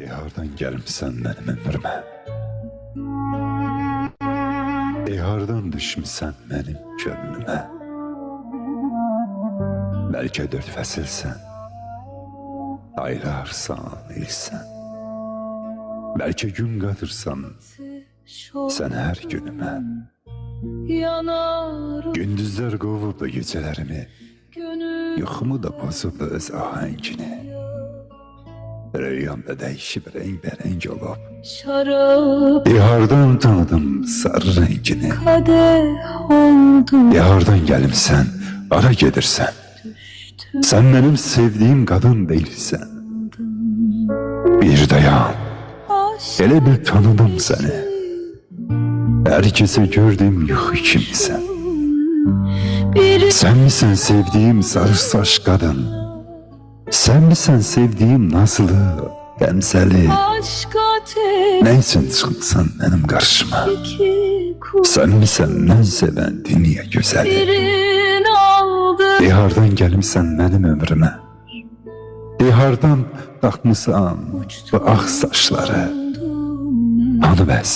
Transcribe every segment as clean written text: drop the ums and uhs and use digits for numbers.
Hardan gəlmisən mənim ömrümə? Hardan düşmüsən mənim könlümə? Bəlkə 4 fəsilsən, aylarsan, ilsən. Bəlkə gün qatırsan sən hər günümə. Gündüzlər qovurdu gecələrimi, yuxumu da pozurdu öz ahəngini. Rüyamda dəyişib rəngbərəng olub, hardan tanıdım sarı rəngini. Hardan gəlmsən, ara gedirsən, sən mənim sevdiyim qadın deyilsən. Bir dayan, elə bil tanıdım səni, hər gecə gördüyüm yuxu kimisən. Sən misən sevdiyim sarı saç qadın? Sən misən sevdiyim nazlı, qəmzəli? Nə üçün çıxmısan mənim qarşıma? Sən misən mən sevən dünya gözəli? Hardan gəlmisən mənim ömrümə? Hardan taxmısan bu ağ saçları? Hanı bəs,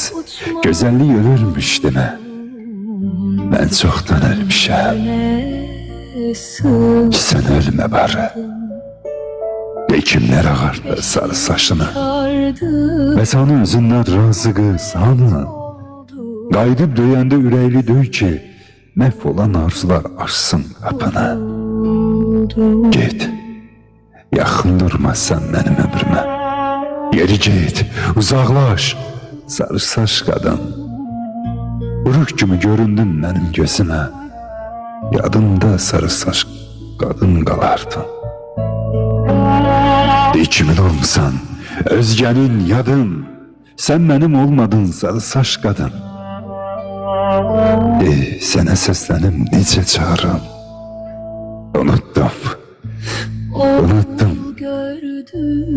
gözəllik ölürmüş demə. Mən çoxdan ölmüşəm, sən ölmə bari. Kimlər ağardı sarı saçını və sana özündən razı qız hanı? Qayıdıb döyəndə ürəkli döy ki, məhv olan arzular açsın qapını. Get, yaxın durma sən mənim ömrümə. Geri get, uzaqlaş, sarı saç qadın. Ruh kimi göründün mənim gözümə, yadımda sarı saç qadın qalardın. Kimin olmuşsan, özgənin yadın, sən mənim olmadın sarı saç qadın. Sənə səslənim necə çağırım? Unuttum,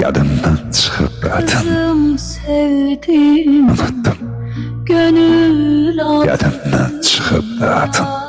yadımdan çıxıb qadın. Unuttum, yadımdan çıxıb qadın.